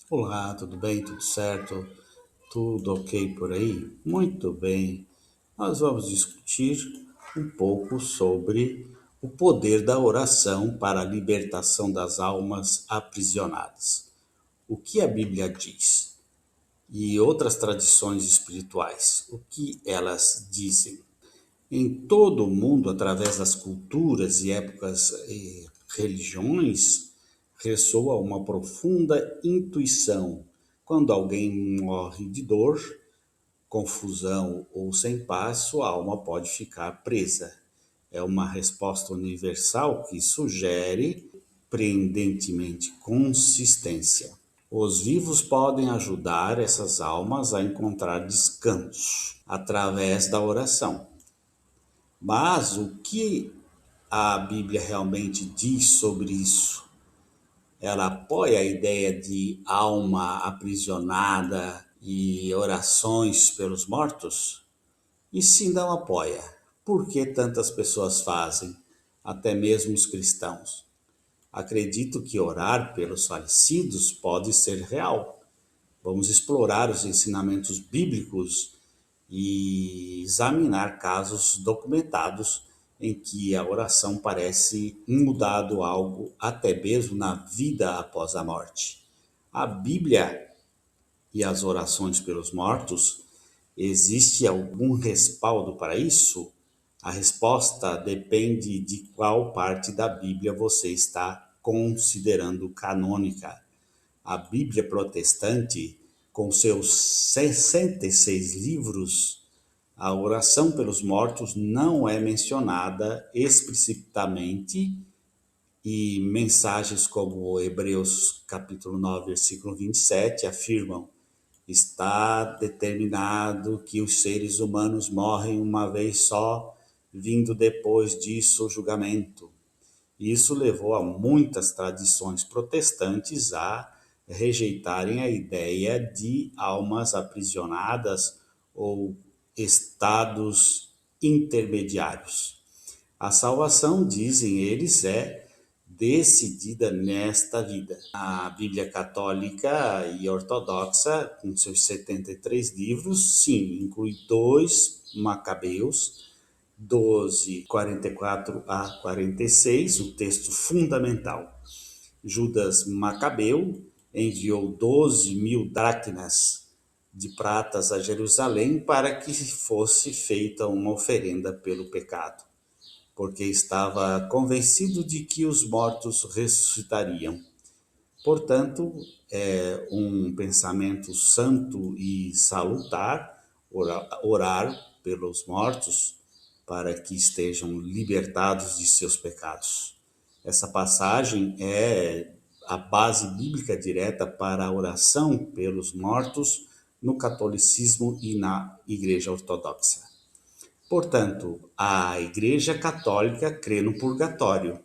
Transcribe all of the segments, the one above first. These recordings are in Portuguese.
Olá, tudo bem? Tudo certo? Tudo ok por aí? Muito bem. Nós vamos discutir um pouco sobre o poder da oração para a libertação das almas aprisionadas. O que a Bíblia diz? E outras tradições espirituais, o que elas dizem? Em todo o mundo, através das culturas e épocas e religiões, ressoa uma profunda intuição. Quando alguém morre de dor, confusão ou sem paz, sua alma pode ficar presa. É uma resposta universal que sugere, surpreendentemente, consistência. Os vivos podem ajudar essas almas a encontrar descanso através da oração. Mas o que a Bíblia realmente diz sobre isso? Ela apoia a ideia de alma aprisionada e orações pelos mortos? E se não apoia, por que tantas pessoas fazem, até mesmo os cristãos? Acredito que orar pelos falecidos pode ser real. Vamos explorar os ensinamentos bíblicos e examinar casos documentados em que a oração parece mudado algo até mesmo na vida após a morte. A Bíblia e as orações pelos mortos, existe algum respaldo para isso? A resposta depende de qual parte da Bíblia você está considerando canônica. A Bíblia protestante, com seus 66 livros, a oração pelos mortos não é mencionada explicitamente e mensagens como Hebreus capítulo 9, versículo 27 afirmam: está determinado que os seres humanos morrem uma vez só, vindo depois disso o julgamento. Isso levou a muitas tradições protestantes a rejeitarem a ideia de almas aprisionadas ou estados intermediários. A salvação, dizem eles, é decidida nesta vida. A Bíblia Católica e Ortodoxa, com seus 73 livros, sim, inclui dois Macabeus, 12:44 a 46, o texto fundamental. Judas Macabeu enviou 12.000 dracmas de pratas a Jerusalém para que fosse feita uma oferenda pelo pecado, porque estava convencido de que os mortos ressuscitariam. Portanto, é um pensamento santo e salutar orar pelos mortos para que estejam libertados de seus pecados. Essa passagem é a base bíblica direta para a oração pelos mortos no catolicismo e na Igreja Ortodoxa. Portanto, a Igreja Católica crê no purgatório,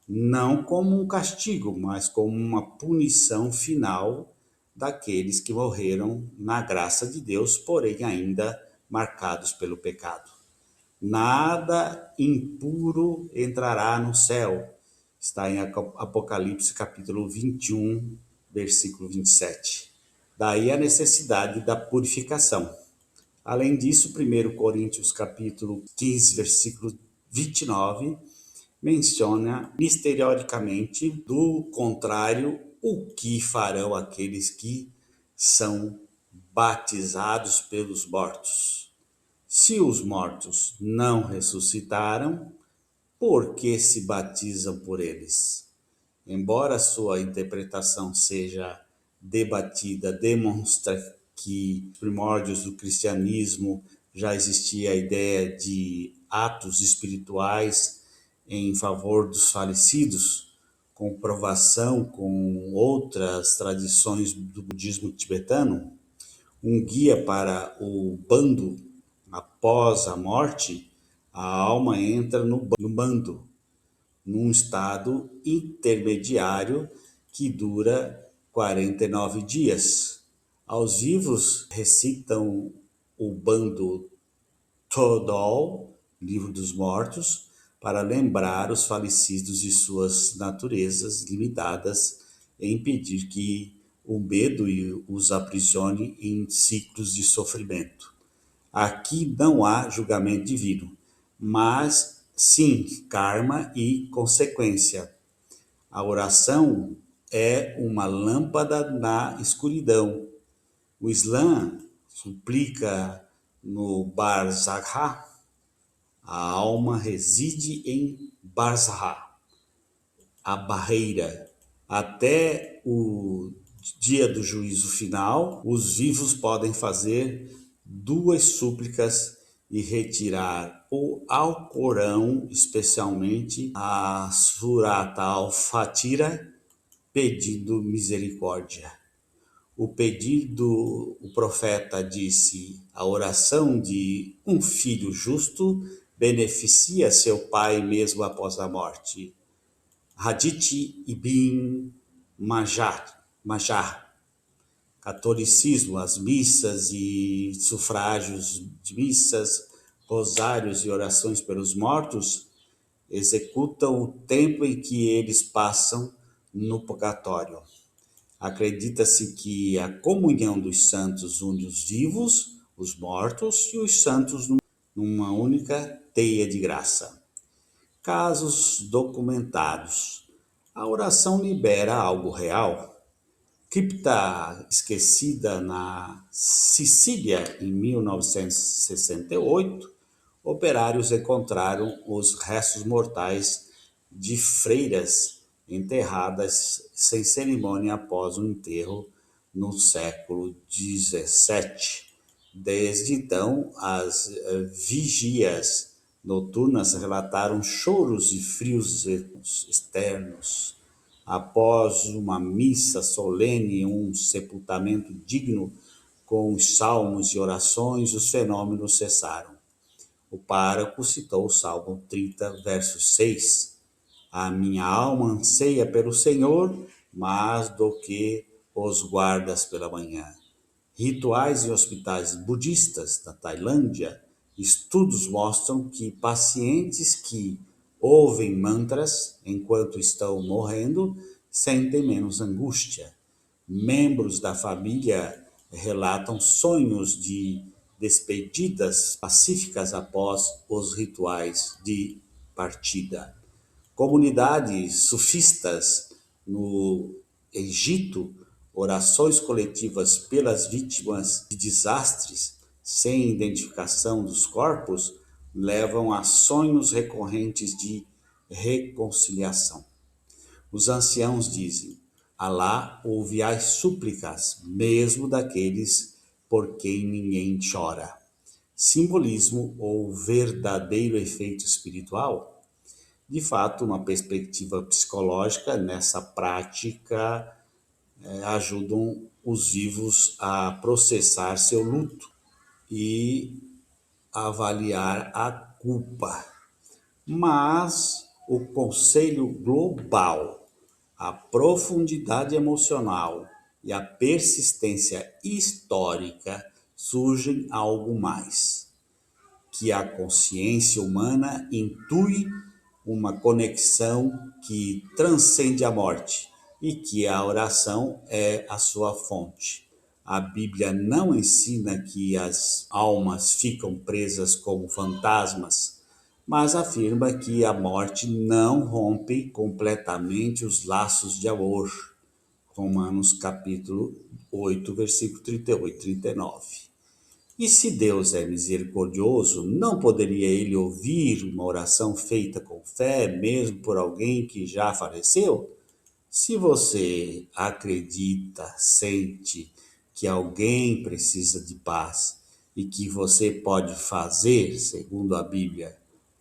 não como um castigo, mas como uma punição final daqueles que morreram na graça de Deus, porém ainda marcados pelo pecado. Nada impuro entrará no céu. Está em Apocalipse capítulo 21, versículo 27. Daí a necessidade da purificação. Além disso, 1 Coríntios capítulo 15, versículo 29, menciona misterioricamente, do contrário, o que farão aqueles que são batizados pelos mortos. Se os mortos não ressuscitaram, por que se batizam por eles? Embora sua interpretação seja debatida, demonstra que nos primórdios do cristianismo já existia a ideia de atos espirituais em favor dos falecidos, comprovação com outras tradições do budismo tibetano, um guia para o bando após a morte, a alma entra no bando, num estado intermediário que dura 49 dias. Aos vivos recitam o bando Todol, Livro dos Mortos, para lembrar os falecidos de suas naturezas limitadas e impedir que o medo e os aprisione em ciclos de sofrimento. Aqui não há julgamento divino, mas sim karma e consequência. A oração é uma lâmpada na escuridão. O Islã suplica no Barzakh, a alma reside em Barzakh, a barreira. Até o dia do juízo final, os vivos podem fazer duas súplicas e retirar o Alcorão, especialmente a Surat al-Fatira, pedindo misericórdia. O profeta disse, a oração de um filho justo beneficia seu pai mesmo após a morte. Hadith ibn Majah, catolicismo, as missas e sufrágios de missas, rosários e orações pelos mortos executam o tempo em que eles passam no purgatório. Acredita-se que a comunhão dos santos une os vivos, os mortos e os santos numa única teia de graça. Casos documentados. A oração libera algo real. Cripta esquecida na Sicília em 1968, operários encontraram os restos mortais de freiras enterradas sem cerimônia após o enterro no século XVII. Desde então, as vigias noturnas relataram choros e frios externos. Após uma missa solene e um sepultamento digno com os salmos e orações, os fenômenos cessaram. O pároco citou o Salmo 30, verso 6. A minha alma anseia pelo Senhor, mais do que os guardas pela manhã. Rituais em hospitais budistas da Tailândia, estudos mostram que pacientes que ouvem mantras enquanto estão morrendo sentem menos angústia. Membros da família relatam sonhos de despedidas pacíficas após os rituais de partida. Comunidades sufistas no Egito, orações coletivas pelas vítimas de desastres sem identificação dos corpos levam a sonhos recorrentes de reconciliação. Os anciãos dizem: Alá ouve as súplicas, mesmo daqueles por quem ninguém chora. Simbolismo ou verdadeiro efeito espiritual? De fato, uma perspectiva psicológica nessa prática ajudam os vivos a processar seu luto e avaliar a culpa. Mas o conselho global, a profundidade emocional e a persistência histórica surgem algo mais, que a consciência humana intui uma conexão que transcende a morte e que a oração é a sua fonte. A Bíblia não ensina que as almas ficam presas como fantasmas, mas afirma que a morte não rompe completamente os laços de amor. Romanos capítulo 8, versículo 38 e 39. E se Deus é misericordioso, não poderia ele ouvir uma oração feita com fé, mesmo por alguém que já faleceu? Se você acredita, sente que alguém precisa de paz e que você pode fazer, segundo a Bíblia,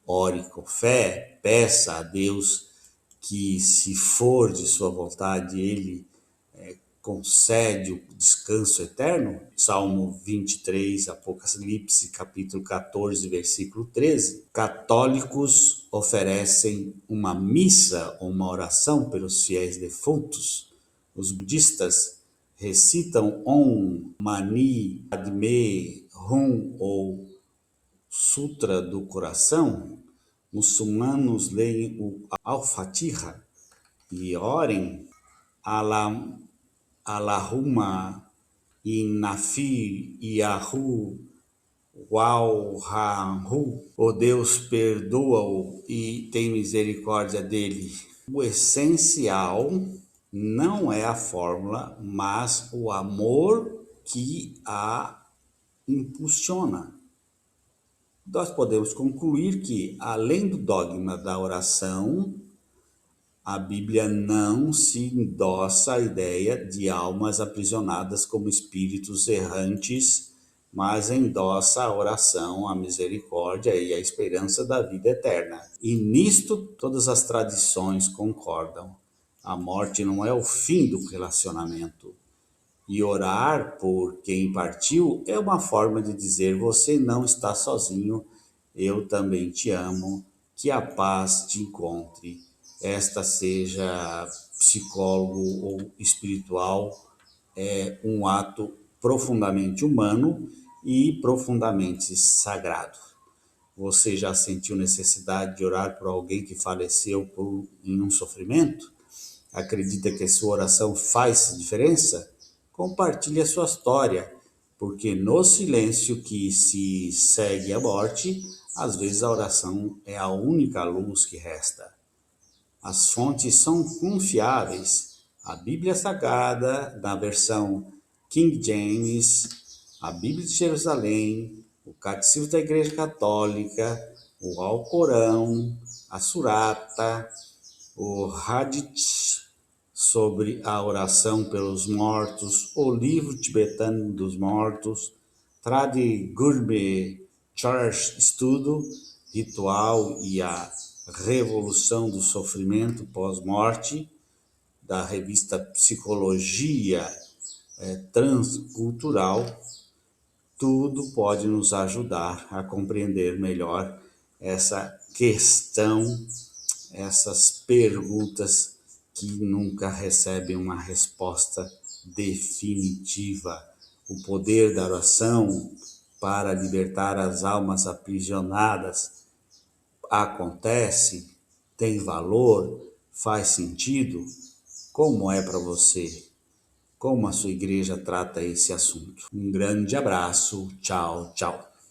ore com fé, peça a Deus que, se for de sua vontade, ele concede o descanso eterno, Salmo 23, Apocalipse, capítulo 14, versículo 13, católicos oferecem uma missa ou uma oração pelos fiéis defuntos. Os budistas recitam Om Mani Padme Hum ou Sutra do Coração. Muçulmanos leem o Al-Fatiha e orem Allahumma inafi yahu wauhahu. O Deus perdoa-o e tem misericórdia dele. O essencial não é a fórmula, mas o amor que a impulsiona. Nós podemos concluir que, além do dogma da oração, a Bíblia não se endossa a ideia de almas aprisionadas como espíritos errantes, mas endossa a oração, a misericórdia e a esperança da vida eterna. E nisto todas as tradições concordam. A morte não é o fim do relacionamento. E orar por quem partiu é uma forma de dizer: você não está sozinho, eu também te amo, que a paz te encontre. Esta seja psicólogo ou espiritual, é um ato profundamente humano e profundamente sagrado. Você já sentiu necessidade de orar por alguém que faleceu em um sofrimento? Acredita que a sua oração faz diferença? Compartilhe a sua história, porque no silêncio que se segue à morte, às vezes a oração é a única luz que resta. As fontes são confiáveis. A Bíblia Sagrada, na versão King James, a Bíblia de Jerusalém, o Catecismo da Igreja Católica, o Alcorão, a Surata, o Hadith sobre a oração pelos mortos, o livro tibetano dos mortos, Tradigurme Church Estudo, Ritual e a Revolução do Sofrimento Pós-Morte, da revista Psicologia Transcultural. Tudo pode nos ajudar a compreender melhor essa questão, essas perguntas que nunca recebem uma resposta definitiva. O poder da oração para libertar as almas aprisionadas acontece? Tem valor? Faz sentido? Como é para você? Como a sua igreja trata esse assunto? Um grande abraço. Tchau, tchau.